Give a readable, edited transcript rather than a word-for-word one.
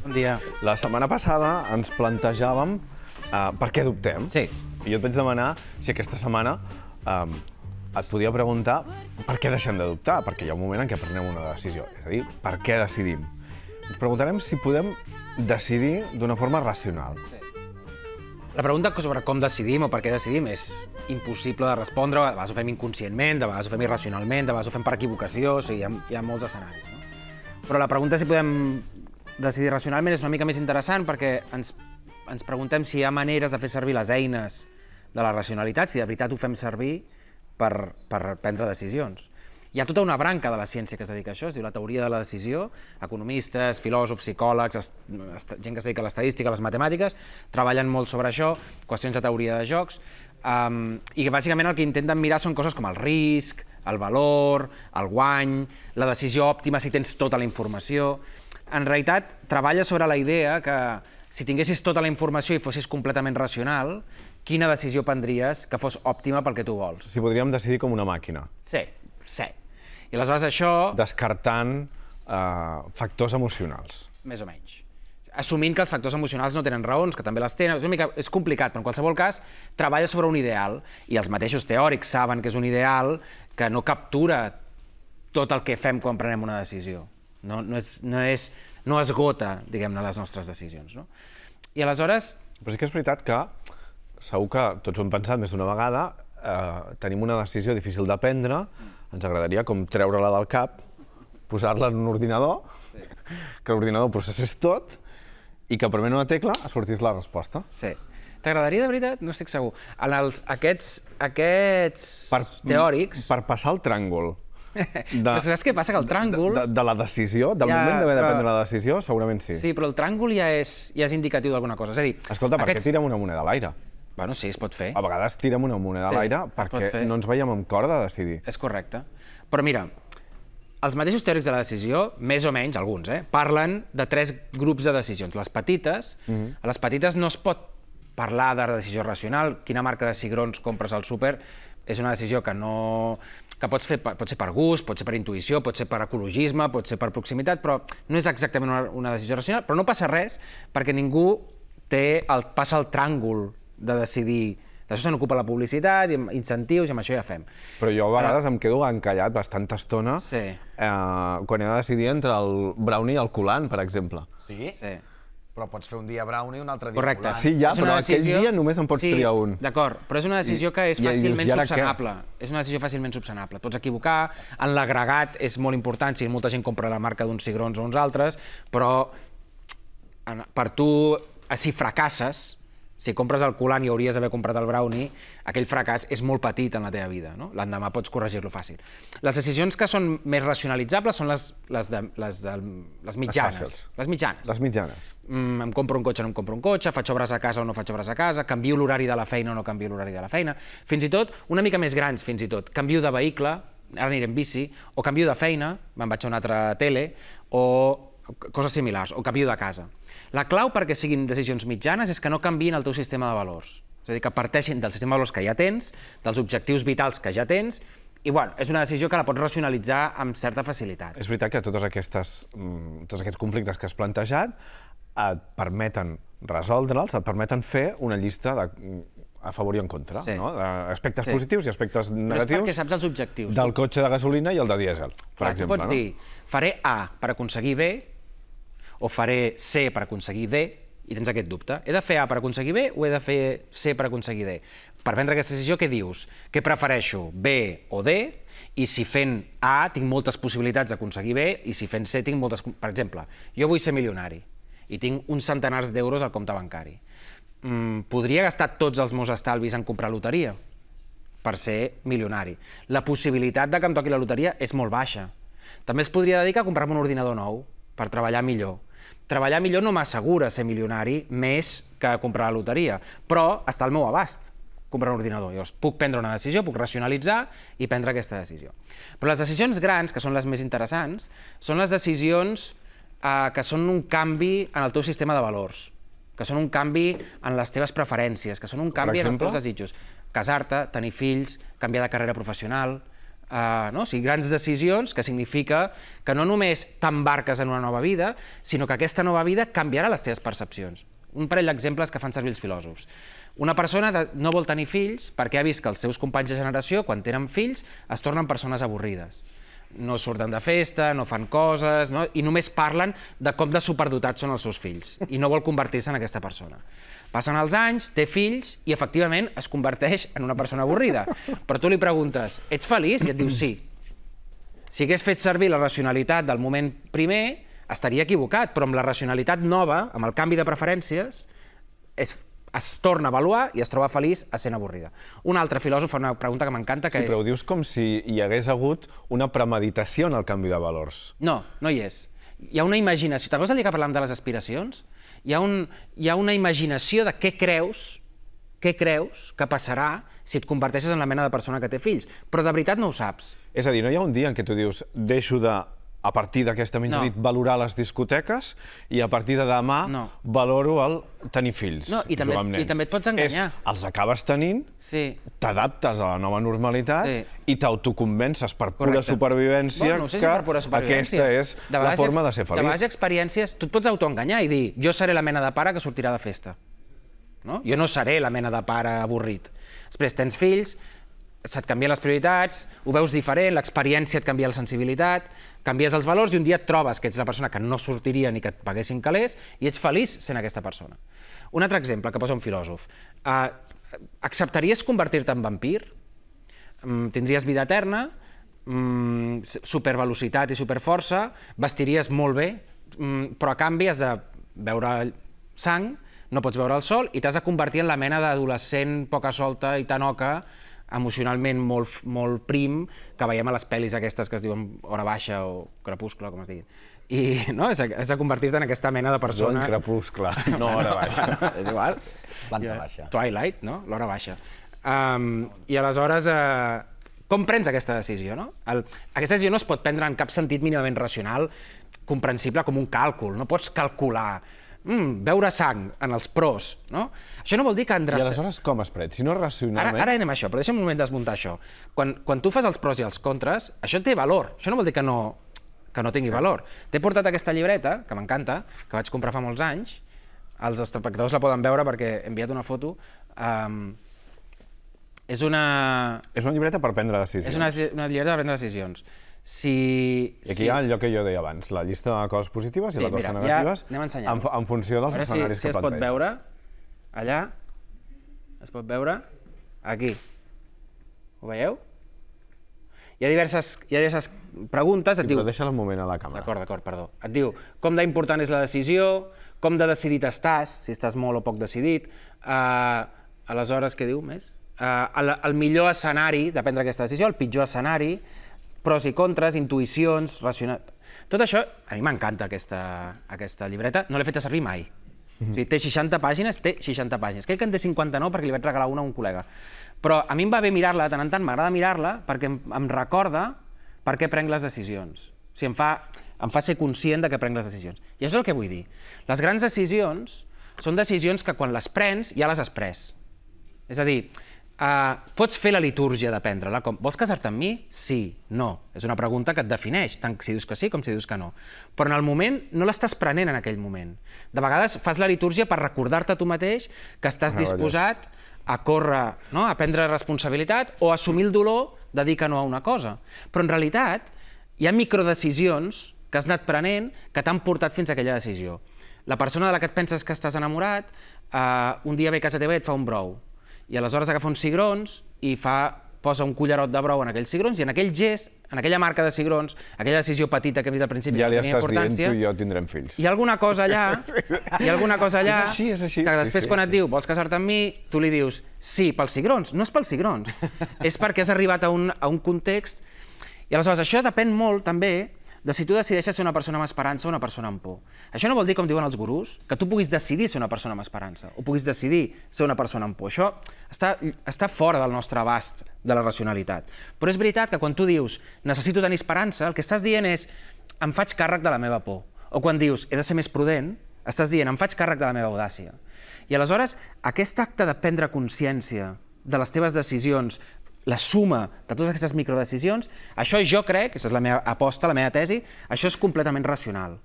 Bon dia. La setmana passada ens plantejàvem per què dubtem. Sí. I jo et vaig demanar si aquesta setmana et podia preguntar per què deixem de dubtar, perquè hi ha un moment en què prenem una decisió. És a dir, per què decidim. Ens preguntarem si podem decidir d'una forma racional. La pregunta sobre com decidim o per què decidim és impossible de respondre. De vegades ho fem inconscientment, de vegades ho fem irracionalment, de vegades ho fem per equivocació, o sigui, hi ha molts escenaris. No? Però la pregunta si podem decidir racionalment és una mica més interessant perquè ens preguntem si hi ha maneres de fer servir les eines de la racionalitat, si de veritat ho fem servir per prendre decisions. Hi ha tota una branca de la ciència que es dedica a això, es diu la teoria de la decisió. Economistes, filòsofs, psicòlegs, gent que es dedica a l'estadística, a les matemàtiques, treballen molt sobre això, qüestions de teoria de jocs, i que bàsicament el que intenten mirar són coses com el risc, el valor, el guany, la decisió òptima si tens tota la informació. En realitat, treballa sobre la idea que si tinguessis tota la informació i fossis completament racional, quina decisió prendries que fos òptima pel que tu vols? Si podríem decidir com una màquina. Sí. I aleshores això... Descartant factors emocionals. Més o menys. Assumint que els factors emocionals no tenen raons, que també les tenen, és complicat, però en qualsevol cas treballa sobre un ideal, i els mateixos teòrics saben que és un ideal que no captura tot el que fem quan prenem una decisió. No esgota, diguem-ne, les nostres decisions. No? I aleshores... Però sí que és veritat que, segur que tots ho hem pensat més d'una vegada, tenim una decisió difícil de prendre, ens agradaria com treure-la del cap, posar-la en un ordinador, que l'ordinador processés tot, i que prement una tecla sortís la resposta. Sí. T'agradaria de veritat? No estic segur. Aquests teòrics... Per passar el tràngol. Però saps què passa? Que el tràngol... De la decisió, del moment d'haver de prendre la decisió, segurament sí. Sí, però el tràngol ja és indicatiu d'alguna cosa. És a dir... Escolta, per què tirem una moneda a l'aire? Bueno, sí, es pot fer. A vegades tirem una moneda a l'aire perquè no ens veiem amb cor de decidir. És correcte. Però mira, els mateixos teòrics de la decisió, més o menys, alguns, parlen de 3 grups de decisions. Les petites, a les petites no es pot parlar de decisió racional. Quina marca de cigrons compres al súper és una decisió que pot ser per gust, pot ser per intuïció, pot ser per ecologisme, pot ser per proximitat, però no és exactament una decisió racional. Però no passa res perquè ningú passa el tràngol de decidir. D'això se n'ocupa la publicitat, incentius, i amb això ja fem. Però jo a vegades em quedo encallat bastanta estona quan he de decidir entre el brownie i el coulant, per exemple. Sí? Sí. Però pots fer un dia brownie i un altre dia correcte. coulant. Sí, ja, però aquell dia només en pots triar un. D'acord, però és una decisió que és fàcilment subsanable. És una decisió fàcilment subsanable. Et pots equivocar, en l'agregat és molt important, si molta gent compra la marca d'uns cigrons o uns altres, però per tu, si fracasses, si compres el coulant i hauries d'haver comprat el brownie, aquell fracàs és molt petit en la teva vida. L'endemà pots corregir-lo fàcil. Les decisions que són més racionalitzables són les mitjanes. Les mitjanes. Em compro un cotxe o no em compro un cotxe, faig obres a casa o no faig obres a casa, canvio l'horari de la feina o no canvio l'horari de la feina. Fins i tot, una mica més grans, fins i tot, canvio de vehicle, ara aniré en bici, o canvio de feina, me'n vaig a una altra tele, o coses similars, o canvio de casa. La clau perquè siguin decisions mitjanes és que no canviïn el teu sistema de valors. És a dir, que parteixin del sistema de valors que ja tens, dels objectius vitals que ja tens, i bueno, és una decisió que la pots racionalitzar amb certa facilitat. És veritat que tots aquests conflictes que has plantejat et permeten resoldre'ls, et permeten fer una llista a favor i en contra, aspectes positius i aspectes negatius. Però és perquè saps els objectius. Del cotxe de gasolina i el de dièsel, per exemple. Tu pots dir, faré A per aconseguir B, o faré C per aconseguir D, i tens aquest dubte. He de fer A per aconseguir B o he de fer C per aconseguir D? Per prendre aquesta decisió, què dius? Què prefereixo, B o D? I si fent A tinc moltes possibilitats d'aconseguir B, i si fent C tinc moltes... Per exemple, jo vull ser milionari i tinc uns centenars d'euros al compte bancari. Podria gastar tots els meus estalvis en comprar loteria per ser milionari. La possibilitat de que em toqui la loteria és molt baixa. També es podria dedicar a comprar-me un ordinador nou per treballar millor. Treballar millor no m'assegura ser milionari més que comprar la loteria, però està al meu abast comprar un ordinador. Llavors, puc prendre una decisió, puc racionalitzar i prendre aquesta decisió. Però les decisions grans, que són les més interessants, són les decisions que són un canvi en el teu sistema de valors, que són un canvi en les teves preferències, que són un canvi en els teus desitjos. Casar-te, tenir fills, canviar de carrera professional, no? O sigui, grans decisions, que significa que no només t'embarques en una nova vida, sinó que aquesta nova vida canviarà les teves percepcions. Un parell d'exemples que fan servir els filòsofs. Una persona no vol tenir fills perquè ha vist que els seus companys de generació, quan tenen fills, es tornen persones avorrides. No surten de festa, no fan coses, no? I només parlen de com de superdotats són els seus fills, i no vol convertir-se en aquesta persona. Passen els anys, té fills, i efectivament es converteix en una persona avorrida. Però tu li preguntes, ets feliç? I et diu sí. Si hagués fet servir la racionalitat del moment primer, estaria equivocat, però amb la racionalitat nova, amb el canvi de preferències, es torna a avaluar i es troba feliç essent avorrida. Un altre filòsof fa una pregunta que m'encanta, que és... Però ho dius com si hi hagués hagut una premeditació en el canvi de valors. No, no hi és. Hi ha una imaginació. Te'n recordes el dia que parlàvem de les aspiracions? Hi ha una imaginació de què creus que passarà si et converteixes en la mena de persona que té fills. Però de veritat no ho saps. És a dir, no hi ha un dia en què tu dius deixo de, a partir d'aquesta mitjanit, valorar les discoteques i a partir de demà valoro el tenir fills. No, i també et pots enganyar. Els acabes tenint, t'adaptes a la nova normalitat i t'autoconvences per pura supervivència que aquesta és la forma de ser feliç. De vegades experiències, tu et pots autoenganyar i dir jo seré la mena de pare que sortirà de festa. Jo no seré la mena de pare avorrit. Després tens fills, se't canvien les prioritats, ho veus diferent, l'experiència et canvia la sensibilitat, canvies els valors i un dia et trobes que ets la persona que no sortiria ni que et paguessin calés i ets feliç sent aquesta persona. Un altre exemple que posa un filòsof. Acceptaries convertir-te en vampir? Tindries vida eterna, supervelocitat i superforça, vestiries molt bé, però a canvi has de beure sang, no pots veure el sol i t'has de convertir en la mena d'adolescent poca solta i tan oca, emocionalment molt prim, que veiem a les pel·lis aquestes que es diuen Hora Baixa o Crepuscle, com es diguin. I has de convertir-te en aquesta mena de persona... Jo en Crepuscle, no Hora Baixa. És igual. Planta baixa. Twilight, no? L'Hora Baixa. I aleshores, com prens aquesta decisió, no? Aquesta decisió no es pot prendre en cap sentit mínimament racional, comprensible com un càlcul. No pots calcular beure sang en els pros, no? Això no vol dir que... I aleshores com es pren? Si no racionalment... Ara anem a això, però deixa'm un moment desmuntar això. Quan tu fas els pros i els contres, això té valor. Això no vol dir que no tingui valor. T'he portat aquesta llibreta, que m'encanta, que vaig comprar fa molts anys, els espectadors la poden veure perquè he enviat una foto. És una llibreta per prendre decisions. És una llibreta per prendre decisions. I aquí hi ha allò que jo deia abans, la llista de coses positives i de coses negatives en funció dels escenaris que planteja. Si es pot veure, allà, es pot veure, aquí. Ho veieu? Hi ha diverses preguntes. Però deixa-la un moment a la càmera. D'acord, perdó. Et diu com d'important és la decisió, com de decidit estàs, si estàs molt o poc decidit, aleshores, què diu més? El millor escenari de prendre aquesta decisió, el pitjor escenari, pros i contres, intuïcions, racionalitat... Tot això, a mi m'encanta aquesta llibreta, no l'he fet servir mai. O sigui, té 60 pàgines, Crec que en té 59 perquè li vaig regalar una a un col·lega. Però a mi em va bé mirar-la, de tant en tant m'agrada mirar-la perquè em recorda per què prenc les decisions. O sigui, em fa ser conscient de què prenc les decisions. I això és el que vull dir. Les grans decisions són decisions que quan les prens ja les has pres. És a dir, pots fer la litúrgia de prendre-la, com vols casar-te amb mi? Sí, no. És una pregunta que et defineix, tant si dius que sí com si dius que no. Però en el moment no l'estàs prenent en aquell moment. De vegades fas la litúrgia per recordar-te a tu mateix que estàs disposat a córrer, a prendre responsabilitat o a assumir el dolor de dir que no a una cosa. Però en realitat hi ha microdecisions que has anat prenent que t'han portat fins a aquella decisió. La persona de la que et penses que estàs enamorat, un dia ve a casa teva i et fa un brou. I aleshores agafa uns cigrons i posa un cullerot de brou en aquells cigrons i en aquell gest, en aquella marca de cigrons, aquella decisió petita que hem dit al principi, ja li estàs dient, tu i jo tindrem fills. Hi ha alguna cosa allà, és així, que després quan et diu vols casar-te amb mi, tu li dius sí, pels cigrons. No és pels cigrons, és perquè has arribat a un context. I aleshores això depèn molt també de si tu decideixes ser una persona amb esperança o una persona amb por. Això no vol dir, com diuen els gurús, que tu puguis decidir ser una persona amb esperança o puguis decidir ser una persona amb por. Això està fora del nostre abast de la racionalitat. Però és veritat que quan tu dius necessito tenir esperança, el que estàs dient és em faig càrrec de la meva por. O quan dius he de ser més prudent, estàs dient em faig càrrec de la meva audàcia. I aleshores aquest acte de prendre consciència de les teves decisions, la suma de totes aquestes microdecisions, això jo crec, aquesta és la meva aposta, la meva tesi, això és completament racional.